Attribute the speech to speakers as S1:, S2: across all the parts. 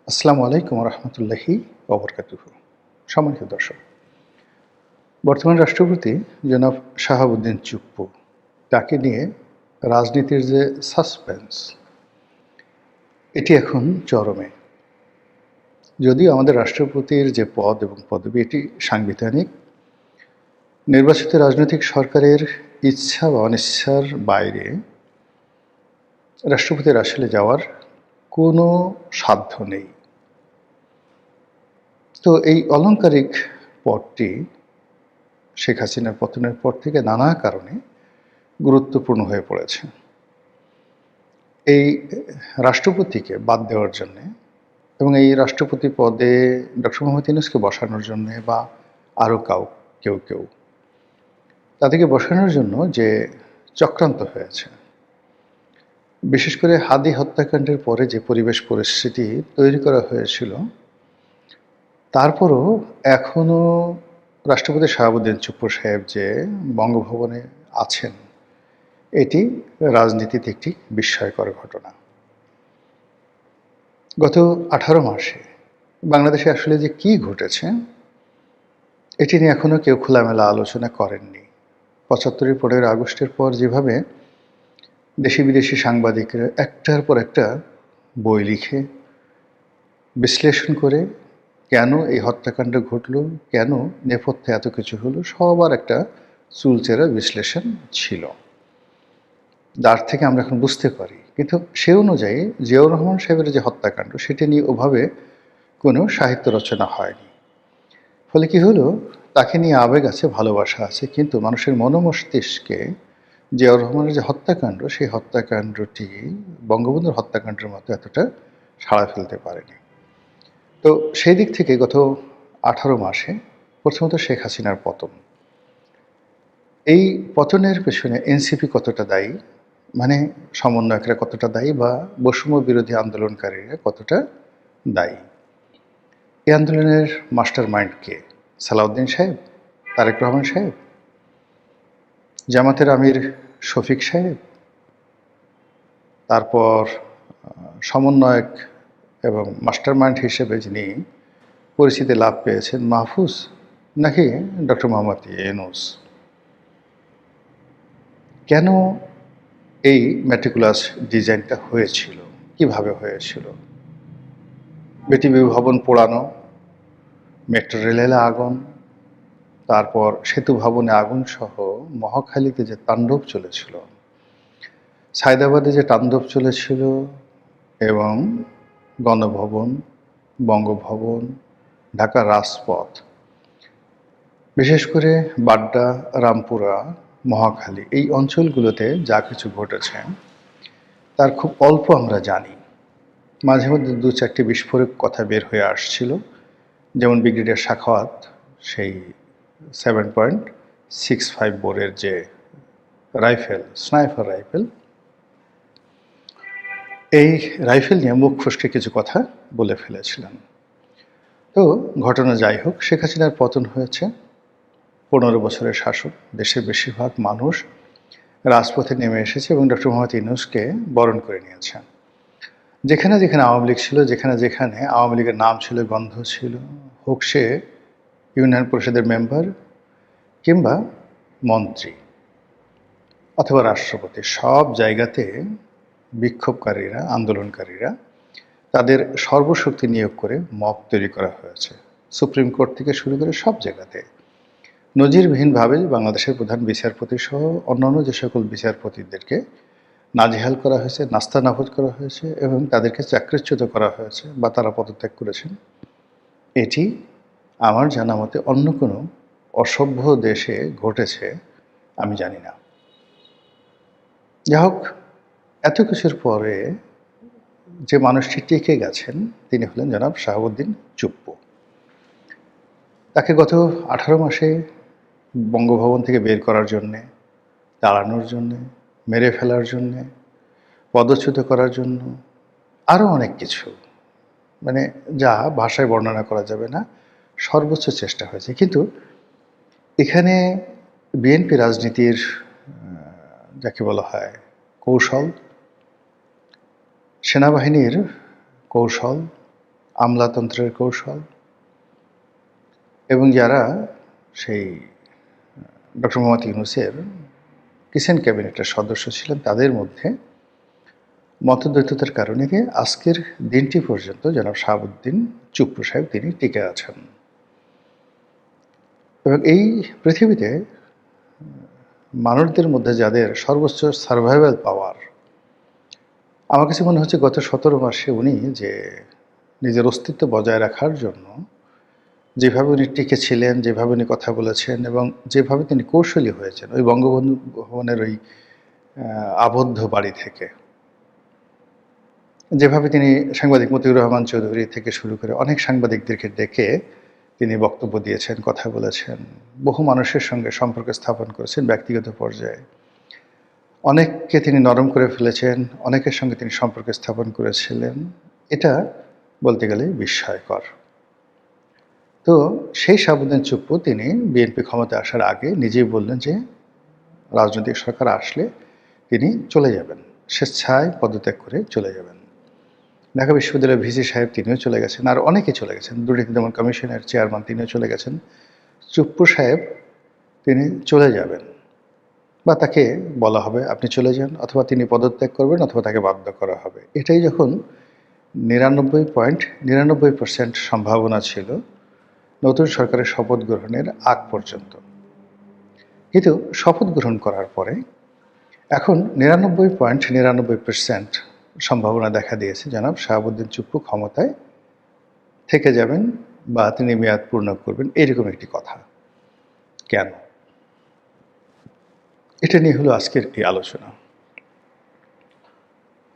S1: আসসালামু আলাইকুম রহমতুল্লাহি ওবরকাতুহু। সম্মানিত দর্শক, বর্তমান রাষ্ট্রপতি জনাব শাহাবুদ্দিন চুপ্পু, তাকে নিয়ে রাজনীতির যে সাসপেন্স, এটি এখন চরমে। যদিও আমাদের রাষ্ট্রপতির যে পদ এবং পদবি, এটি সাংবিধানিক। নির্বাচিত রাজনৈতিক সরকারের ইচ্ছা বা অনিচ্ছার বাইরে রাষ্ট্রপতির আসলে যাওয়ার কোনো সাধ্য নেই। তো এই অলংকারিক পদটি শেখ হাসিনার পতনের পর থেকে নানা কারণে গুরুত্বপূর্ণ হয়ে পড়েছে। এই রাষ্ট্রপতিকে বাদ দেওয়ার জন্যে এবং এই রাষ্ট্রপতি পদে ডক্টর মোহাম্মদ ইউনূসকে বসানোর জন্যে বা আরও কেউ তাদেরকে বসানোর জন্য যে চক্রান্ত হয়েছে, বিশেষ করে হাদি হত্যাকাণ্ডের পরে যে পরিবেশ পরিস্থিতি তৈরি করা হয়েছিল, তারপরও এখনও রাষ্ট্রপতি শাহাবুদ্দিন চুপ্পু সাহেব যে বঙ্গভবনে আছেন, এটি রাজনীতিতে একটি বিস্ময়কর ঘটনা। গত 18 মাসে বাংলাদেশে আসলে যে কি ঘটেছে, এটি নিয়ে এখনও কেউ খোলামেলা আলোচনা করেননি। ৭৫ 15 আগস্টের পর যেভাবে দেশি বিদেশি সাংবাদিকরা একটার পর একটা বই লিখে বিশ্লেষণ করে কেন এই হত্যাকাণ্ড ঘটল, কেন নেপথ্যে এত কিছু হলো, সবার একটা চুলচেরা বিশ্লেষণ ছিল, যার থেকে আমরা এখন বুঝতে পারি। কিন্তু সে অনুযায়ী জিয়াউর রহমান সাহেবের যে হত্যাকাণ্ড, সেটি নিয়ে ওভাবে কোনো সাহিত্য রচনা হয়নি। ফলে কি হলো, তাকে নিয়ে আবেগ আছে, ভালোবাসা আছে, কিন্তু মানুষের মনোমস্তিষ্কে জিয়াউর রহমানের যে হত্যাকাণ্ড, সেই হত্যাকাণ্ডটি বঙ্গবন্ধুর হত্যাকাণ্ডের মতো এতটা সাড়া ফেলতে পারেনি। তো সেই দিক থেকে গত 18 মাসে প্রথমত শেখ হাসিনার পতন, এই পতনের পেছনে এনসিপি কতটা দায়ী, মানে সমন্বয়করা কতটা দায়ী, বা বৈষম্য বিরোধী আন্দোলনকারীরা কতটা দায়ী। এই আন্দোলনের মাস্টার মাইন্ড কে? সালাউদ্দিন সাহেব, তারেক রহমান সাহেব, জামাতের আমির শফিক সাহেব, তারপর সমন্বয়ক এবং মাস্টার মাইন্ড হিসেবে যিনি পরিচিতি লাভ পেয়েছেন মাহফুজ, নাকি ডক্টর মোহাম্মদ ইউনূস? কেন এই ম্যাটিকুলাস ডিজাইনটা হয়েছিল, কিভাবে হয়েছিল? বিটিভি ভবন পোড়ানো, মেট্রো রেলে আগুন, তারপর সেতু ভবনে আগুন সহ মহাখালীতে যে তাণ্ডব চলেছিল, সায়দাবাদে যে তাণ্ডব চলেছিল, এবং গণভবন, বঙ্গভবন, ঢাকার রাজপথ, বিশেষ করে বাড্ডা, রামপুরা, মহাখালী, এই অঞ্চলগুলোতে যা কিছু ঘটেছে তার খুব অল্প আমরা জানি। মাঝে মধ্যে 2-4টি বিস্ফোরক কথা বের হয়ে আসছিল, যেমন ব্রিগেডিয়ার সাখাওয়াত সেই 7.65 বোরের যে রাইফেল, স্নাইপার রাইফেল, এই রাইফেল নিয়ে মুখ ফসকে কিছু কথা বলে ফেলেছিলেন। তো ঘটনা যাই হোক, শেখ হাসিনার পতন হয়েছে, 15 বছরের শাসক, দেশের বেশিরভাগ মানুষ রাজপথে নেমে এসেছে এবং ডক্টর মোহাম্মদ ইউনূসকে বরণ করে নিয়েছে। যেখানে যেখানে আওয়ামী লীগ ছিল, যেখানে যেখানে আওয়ামী লীগের নাম ছিল, গন্ধ ছিল, হোক সে ইউনিয়ন পরিষদের মেম্বার কিংবা মন্ত্রী অথবা রাষ্ট্রপতি, সব জায়গাতে বিক্ষোভকারীরা, আন্দোলনকারীরা তাদের সর্বশক্তি নিয়োগ করে মব তৈরি করা হয়েছে। সুপ্রিম কোর্ট থেকে শুরু করে সব জায়গাতে নজিরবিহীনভাবে বাংলাদেশের প্রধান বিচারপতি সহ অন্যান্য যে সকল বিচারপতিদেরকে নাজেহাল করা হয়েছে, নাস্তানাবুদ করা হয়েছে এবং তাদেরকে চাকরিচ্যুত করা হয়েছে বা তারা পদত্যাগ করেছেন। এটি আমার জানা মতে অন্য কোনো অসভ্য দেশে ঘটেছে আমি জানি না। যাই হোক, এত কিছুর পরে যে মানুষটি টিকে গেছেন, তিনি হলেন জনাব শাহাবুদ্দিন চুপ্পু। তাকে গত 18 মাসে বঙ্গভবন থেকে বের করার জন্যে, তাড়ানোর জন্যে, মেরে ফেলার জন্যে, পদচ্যুত করার জন্য, আরও অনেক কিছু, মানে যা ভাষায় বর্ণনা করা যাবে না, সর্বোচ্চ চেষ্টা হয়েছে। কিন্তু এখানে বিএনপি রাজনীতির যাকে বলা হয় কৌশল, সেনাবাহিনীর কৌশল, আমলাতন্ত্রের কৌশল, এবং যারা সেই ডক্টর মোহাম্মদ ইউনূসের কিচেন ক্যাবিনেটের সদস্য ছিলেন, তাদের মধ্যে মতদ্বৈততার কারণে আজকের দিনটি পর্যন্ত জনাব শাহাবুদ্দিন চুপ্পু সাহেব তিনি টিকে আছেন। এবং এই পৃথিবীতে মানুষদের মধ্যে যাদের সর্বোচ্চ সার্ভাইভাল পাওয়ার, আমার কাছে মনে হচ্ছে গত 17 মাসে উনি যে নিজের অস্তিত্ব বজায় রাখার জন্য যেভাবে উনি টিকে ছিলেন, যেভাবে উনি কথা বলেছেন এবং যেভাবে তিনি কৌশলী হয়েছেন ওই বঙ্গবন্ধু ভবনের ওই আবদ্ধ বাড়ি থেকে, যেভাবে তিনি সাংবাদিক মতিউর রহমান চৌধুরী থেকে শুরু করে অনেক সাংবাদিকদেরকে ডেকে তিনি বক্তব্য দিয়েছেন, কথা বলেছেন, বহু মানুষের সঙ্গে সম্পর্ক স্থাপন করেছেন ব্যক্তিগত পর্যায়ে, অনেককে তিনি নরম করে ফেলেছেন, অনেকের সঙ্গে তিনি সম্পর্ক স্থাপন করেছিলেন, এটা বলতে গেলে বিস্ময়কর। তো সেই শাহাবুদ্দিন চুপ্পু তিনি বিএনপি ক্ষমতায় আসার আগে নিজেই বললেন যে রাজনৈতিক সরকার আসলে তিনি চলে যাবেন, স্বেচ্ছায় পদত্যাগ করে চলে যাবেন। ঢাকা বিশ্ববিদ্যালয়ের ভিসি সাহেব তিনিও চলে গেছেন, আর অনেকে চলে গেছেন, দুর্নীতি দমন কমিশনের চেয়ারম্যান তিনিও চলে গেছেন। চুপ্পু সাহেব তিনি চলে যাবেন বা তাকে বলা হবে আপনি চলে যান, অথবা তিনি পদত্যাগ করবেন অথবা তাকে বাধ্য করা হবে। এটাই যখন 99.99% সম্ভাবনা ছিল নতুন সরকারের শপথ গ্রহণের আগ পর্যন্ত। কিন্তু শপথ গ্রহণ করার পরে এখন 99.99% সম্ভাবনা দেখা দিয়েছে জনাব শাহাবুদ্দিন চুপ্পু ক্ষমতায় থেকে যাবেন বা তিনি মেয়াদ পূর্ণ করবেন, এরকম একটি কথা। কেন? এটা নিয়ে হলো আজকের এই আলোচনা।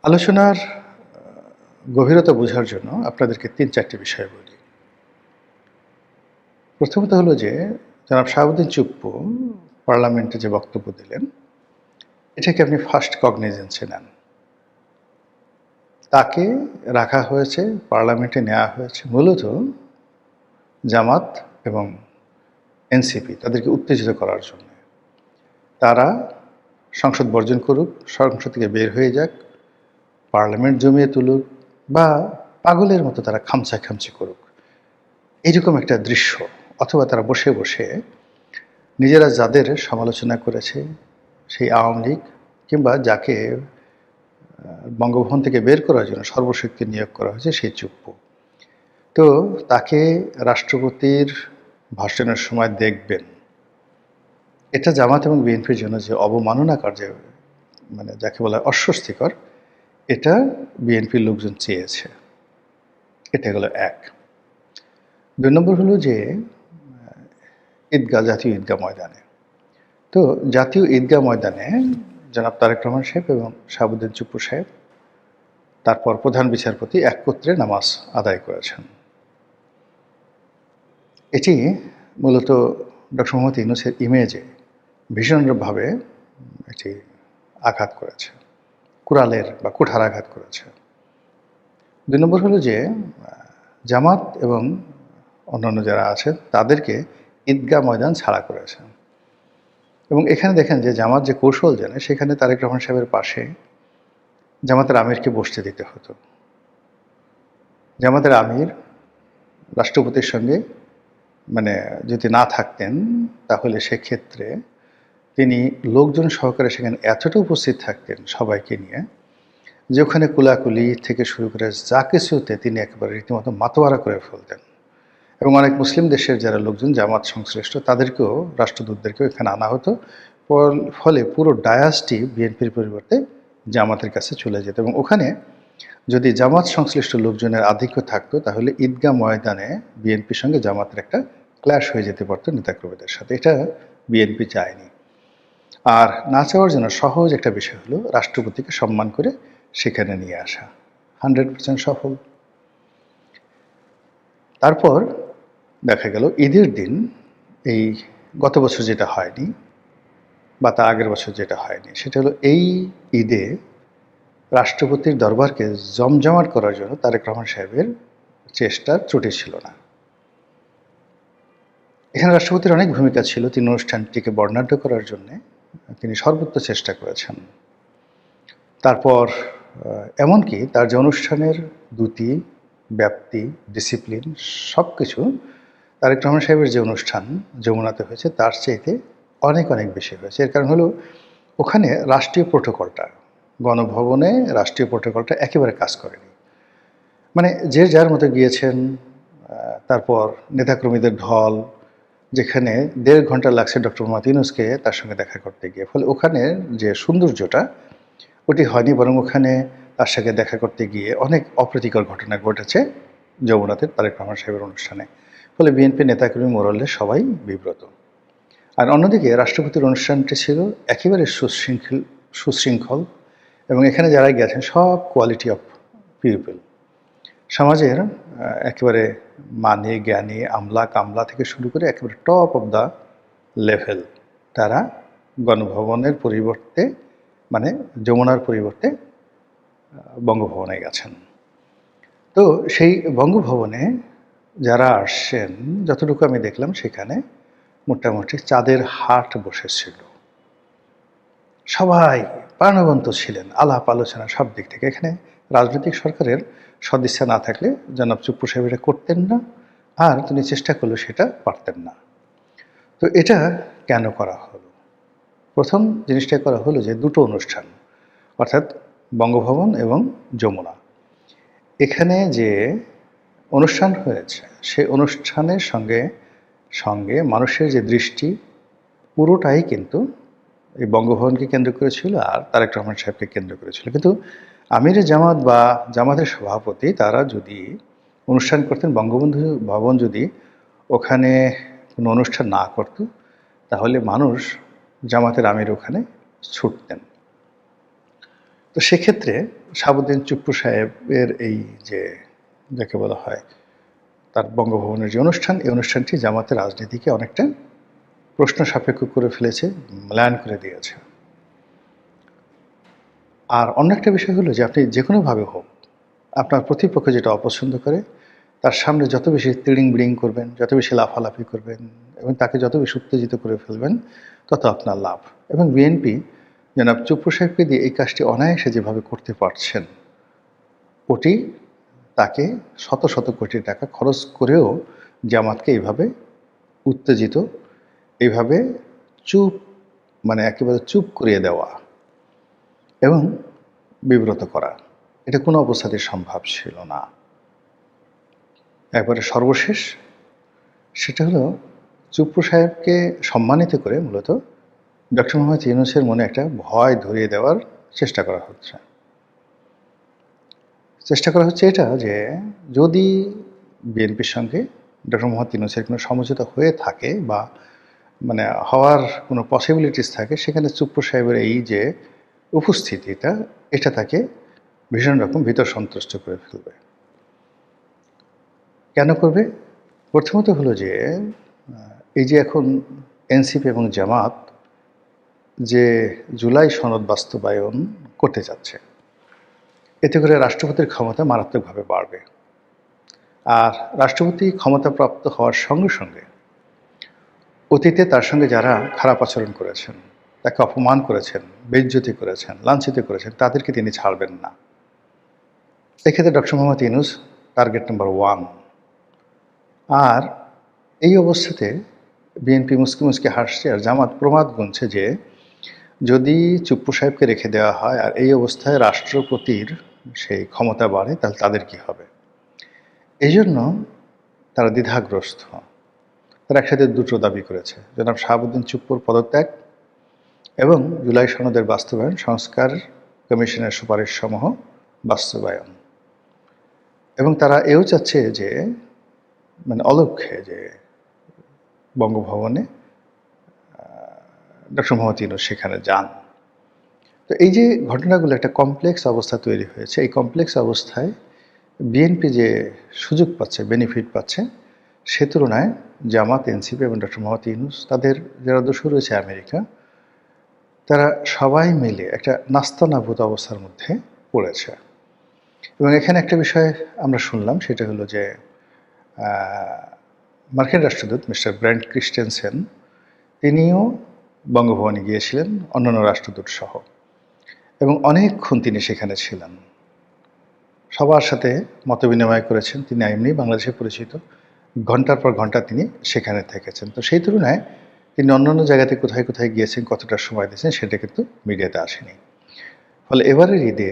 S1: আলোচনার গভীরতা বোঝার জন্য আপনাদেরকে 3-4টি বিষয় বলি। প্রথমত হলো যে জনাব শাহাবুদ্দিন চুপ্পু পার্লামেন্টে যে বক্তব্য দিলেন, এটাকে আপনি ফার্স্ট কগনিজেন্সে নেন। তাকে রাখা হয়েছে, পার্লামেন্টে নেওয়া হয়েছে মূলত জামাত এবং এনসিপি তাদেরকে উত্তেজিত করার জন্য। তারা সংসদ বর্জন করুক, সংসদ থেকে বের হয়ে যাক, পার্লামেন্ট জমিয়ে তুলুক বা পাগলের মতো তারা খামচি করুক, এইরকম একটা দৃশ্য। অথবা তারা বসে বসে নিজেরা যাদের সমালোচনা করেছে, সেই আওয়ামী লীগ কিংবা যাকে বঙ্গভবন থেকে বের করার জন্য সর্বশক্তি নিয়োগ করা হয়েছে সেই চুপ্পু, তো তাকে রাষ্ট্রপতির ভাষণের সময় দেখবেন, এটা জামাত এবং বিএনপির জন্য যে অবমাননাকর, যে মানে যাকে বলা হয় অস্বস্তিকর, এটা বিএনপির লোকজন চেয়েছে। এটা হলো এক। 2 নম্বর হলো যে ঈদগাহ, জাতীয় ঈদগাহ ময়দানে, তো জাতীয় ঈদগাহ ময়দানে জনাব তারেক রহমান সাহেব এবং শাহাবুদ্দিন চুপ্পু সাহেব, তারপর প্রধান বিচারপতি একত্রে নামাজ আদায় করেছেন। এটি মূলত ডক্টর মোহাম্মদ ইউনূসের ইমেজে ভীষণভাবে এটি আঘাত করেছে, কুড়ালের বা কুঠার আঘাত করেছে। 2 নম্বর হলো যে জামাত এবং অন্যান্য যারা আছেন তাদেরকে ঈদগাহ ময়দান ছাড়া করেছে। এবং এখানে দেখেন যে জামাত যে কৌশল জানে, সেখানে তারেক রহমান সাহেবের পাশে জামাতের আমিরকে বসতে দিতে হতো। জামাতের আমির রাষ্ট্রপতির সঙ্গে মানে যদি না থাকতেন, তাহলে সেক্ষেত্রে তিনি লোকজন সহকারে সেখানে এতটা উপস্থিত থাকতেন সবাইকে নিয়ে, যে ওখানে কুলাকুলি থেকে শুরু করে যা কিছুতে তিনি একেবারে রীতিমতো মাতোয়ারা করে ফেলতেন। এবং অনেক মুসলিম দেশের যারা লোকজন জামাত সংশ্লিষ্ট, তাদেরকেও, রাষ্ট্রদূতদেরকেও এখানে আনা হতো। ফলে পুরো ডায়াসটি বিএনপির পরিবর্তে জামাতের কাছে চলে যেত। এবং ওখানে যদি জামাত সংশ্লিষ্ট লোকজনের আধিক্য থাকতো, তাহলে ঈদগাহ ময়দানে বিএনপির সঙ্গে জামাতের একটা ক্ল্যাশ হয়ে যেতে পারতো নেতাকর্মীদের সাথে। এটা বিএনপি চায়নি। আর না চাওয়ার জন্য সহজ একটা বিষয় হলো রাষ্ট্রপতিকে সম্মান করে সেখানে নিয়ে আসা। 100% সফল। তারপর দেখা গেল ঈদের দিন, এই গত বছর যেটা হয়নি বা তার আগের বছর যেটা হয়নি, সেটা হলো এই ঈদে রাষ্ট্রপতির দরবারকে জমজমাট করার জন্য তারেক রহমান সাহেবের চেষ্টার ত্রুটি ছিল না। এখানে রাষ্ট্রপতির অনেক ভূমিকা ছিল। তিনি অনুষ্ঠানটিকে বর্ণাঢ্য করার জন্যে তিনি সর্বোচ্চ চেষ্টা করেছেন। তারপর এমনকি তার যে অনুষ্ঠানের দ্যুতি ব্যাপ্তি, ডিসিপ্লিন সব কিছু তারেক রহমান সাহেবের যে অনুষ্ঠান যমুনাতে হয়েছে তার চাইতে অনেক অনেক বেশি হয়েছে। এর কারণ হলো ওখানে রাষ্ট্রীয় প্রোটোকলটা, গণভবনে রাষ্ট্রীয় প্রোটোকলটা একেবারে কাজ করেনি। মানে যে যার মতো গিয়েছেন, তারপর নেতাকর্মীদের ঢল, যেখানে 1.5 ঘন্টা লাগছে ডক্টর মোহাম্মদ ইউনূসকে তার সঙ্গে দেখা করতে গিয়ে। ফলে ওখানে যে সৌন্দর্যটা ওটি হয়নি, বরং ওখানে তার সঙ্গে দেখা করতে গিয়ে অনেক অপ্রীতিকর ঘটনা ঘটেছে যমুনাতে তারেক রহমান সাহেবের অনুষ্ঠানে। ফলে বিএনপি নেতাকর্মী মোরাল্লে সবাই বিব্রত। আর অন্যদিকে রাষ্ট্রপতির অনুষ্ঠানটি ছিল একেবারে সুশৃঙ্খল এবং এখানে যারা গেছেন সব কোয়ালিটি অফ পিপল, সমাজের একেবারে মানি জ্ঞানী আমলা কামলা থেকে শুরু করে একেবারে টপ অফ দ্য লেভেল তারা গণভবনের পরিবর্তে, মানে যমুনার পরিবর্তে বঙ্গভবনে গেছেন। তো সেই বঙ্গভবনে যারা আসছেন, যতটুকু আমি দেখলাম সেখানে মোটামুটি চাঁদের হাট বসেছিল। সবাই প্রাণবন্ত ছিলেন, আলাপ আলোচনা সব দিক থেকে। এখানে রাজনৈতিক সরকারের সদিচ্ছা না থাকলে জনাব চুপ্পু সাহেব এটা করতেন না, আর তিনি চেষ্টা করলেও সেটা পারতেন না। তো এটা কেন করা হলো? প্রথম জিনিসটা করা হলো যে দুটো অনুষ্ঠান, অর্থাৎ বঙ্গভবন এবং যমুনা, এখানে যে অনুষ্ঠান হয়েছে সেই অনুষ্ঠানের সঙ্গে সঙ্গে মানুষের যে দৃষ্টি পুরোটাই কিন্তু এই বঙ্গভবনকে কেন্দ্র করেছিল আর তারেক রহমান সাহেবকে কেন্দ্র করেছিল। কিন্তু আমির জামাত বা জামাতের সভাপতি তারা যদি অনুষ্ঠান করতেন বঙ্গবন্ধু ভবন, যদি ওখানে কোনো অনুষ্ঠান না করত, তাহলে মানুষ জামাতের আমির ওখানে ছুটতেন। তো সেক্ষেত্রে শাহাবুদ্দিন চুপ্পু সাহেবের এই যে যাকে বলা হয় তার বঙ্গভবনের যে অনুষ্ঠান, এই অনুষ্ঠানটি জামাতের রাজনীতিকে অনেকটা প্রশ্ন সাপেক্ষ করে ফেলেছে, ম্লান করে দিয়েছে। আর অন্য একটা বিষয় হলো যে আপনি যে কোনোভাবে হোক আপনার প্রতিপক্ষ যেটা অপছন্দ করে তার সামনে যত বেশি তিড়িং বিড়িং করবেন, যত বেশি লাফালাফি করবেন এবং তাকে যত বেশি উত্তেজিত করে ফেলবেন, তত আপনার লাভ। এবং বিএনপি জনাব চুপ্পু সাহেবকে দিয়ে এই কাজটি অনায়াসে যেভাবে করতে পারছেন, ওটি তাকে শত শত কোটি টাকা খরচ করেও জামাতকে এইভাবে উত্তেজিত, এইভাবে চুপ, মানে একেবারে চুপ করিয়ে দেওয়া এবং বিব্রত করা, এটা কোনো অবস্থাতেই সম্ভব ছিল না। একবারে সর্বশেষ সেটা হলো চুপ্পু সাহেবকে সম্মানিত করে মূলত ডক্টর মোহাম্মদ ইউনূসের মনে একটা ভয় ধরিয়ে দেওয়ার চেষ্টা করা হচ্ছে। এটা যে যদি বিএনপির সঙ্গে ডক্টর মোহাম্মদ ইউনূসের কোনো সমঝোতা হয়ে থাকে বা মানে হওয়ার কোনো পসিবিলিটিস থাকে, সেখানে চুপ্পু সাহেবের এই যে উপস্থিতিটা, এটা তাকে ভীষণ রকম ভীত সন্ত্রস্ত করে ফেলবে। কেন করবে? প্রথমত হলো যে এই যে এখন এনসিপি এবং জামাত যে জুলাই সনদ বাস্তবায়ন করতে যাচ্ছে, এতে করে রাষ্ট্রপতির ক্ষমতা মারাত্মকভাবে বাড়বে। আর রাষ্ট্রপতি ক্ষমতাপ্রাপ্ত হওয়ার সঙ্গে সঙ্গে অতীতে তার সঙ্গে যারা খারাপ আচরণ করেছেন, তাকে অপমান করেছেন, বেইজ্জতি করেছেন, লাঞ্ছিত করেছেন, তাদেরকে তিনি ছাড়বেন না। এক্ষেত্রে doctor Mohammad Yunus target number 1। আর এই অবস্থাতে বিএনপি মুসকি মুসকি হাসছে আর জামাত প্রমাদ গুনছে যে যদি চুপ্পু সাহেবকে রেখে দেওয়া হয় আর এই অবস্থায় রাষ্ট্রপতির সেই ক্ষমতা বাড়ে, তাহলে তাদের কি হবে। এই জন্য তারা দ্বিধাগ্রস্ত। তারা একসাথে দুটো দাবি করেছে, জনাব শাহাবুদ্দিন চুপ্পুর পদত্যাগ এবং জুলাই সনদের বাস্তবায়ন, সংস্কার কমিশনের সুপারিশ সমূহ বাস্তবায়ন। এবং তারা এও চাচ্ছে যে মানে অলক্ষ্যে যে বঙ্গভবনে ডক্টর মোহাম্মদ ইউনূস সেখানে যান। তো এই যে ঘটনাগুলো একটা কমপ্লেক্স অবস্থা তৈরি হয়েছে, এই কমপ্লেক্স অবস্থায় বিএনপি যে সুযোগ পাচ্ছে, বেনিফিট পাচ্ছে, সে তুলনায় জামাত, এনসিপি এবং ডক্টর মোহাম্মদ ইউনূস, তাদের যারা দোষর রয়েছে আমেরিকা, তারা সবাই মিলে একটা নাস্তানাবুদ অবস্থার মধ্যে পড়েছে। এবং এখানে একটা বিষয় আমরা শুনলাম, সেটা হলো যে মার্কিন রাষ্ট্রদূত মিস্টার ব্র্যান্ট ক্রিস্টেনসেন, তিনিও বঙ্গভবনে গিয়েছিলেন অন্যান্য রাষ্ট্রদূত সহ, এবং অনেকক্ষণ তিনি সেখানে ছিলেন। সবার সাথে মতবিনিময় করেছেন। তিনি এমনি বাংলাদেশে পরিচিত। ঘন্টার পর ঘন্টা তিনি সেখানে থেকেছেন। তো সেই তুলনায় তিনি অন্যান্য জায়গাতে কোথায় কোথায় গিয়েছেন, কতটা সময় দিয়েছেন সেটা কিন্তু মিডিয়াতে আসেনি। ফলে এবারের ঈদে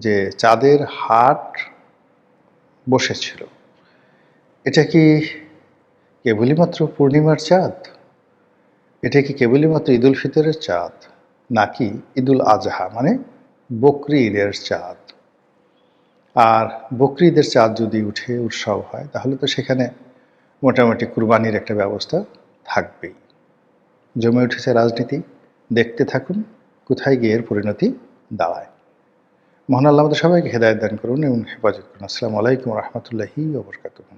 S1: যে চাঁদের হাট বসেছিল, এটা কি কেবলই মাত্র পূর্ণিমার চাঁদ? এটা কি কেবলই মাত্র ঈদুল ফিতরের চাঁদ, নাকি ঈদুল আজহা মানে বকরি ঈদের চাঁদ? আর বকরি ঈদের চাঁদ যদি উঠে উৎসব হয়, তাহলে তো সেখানে মোটামুটি কুরবানির একটা ব্যবস্থা থাকবেই। জমে উঠেছে রাজনীতি। দেখতে থাকুন কোথায় গিয়ে এর পরিণতি দাঁড়ায়। মহান আল্লাহ আমাদের সবাইকে হেদায়েত দান করুন এবং হেফাজত করুন। আসসালামু আলাইকুম ওয়া রাহমাতুল্লাহি ওয়া বারাকাতুহু।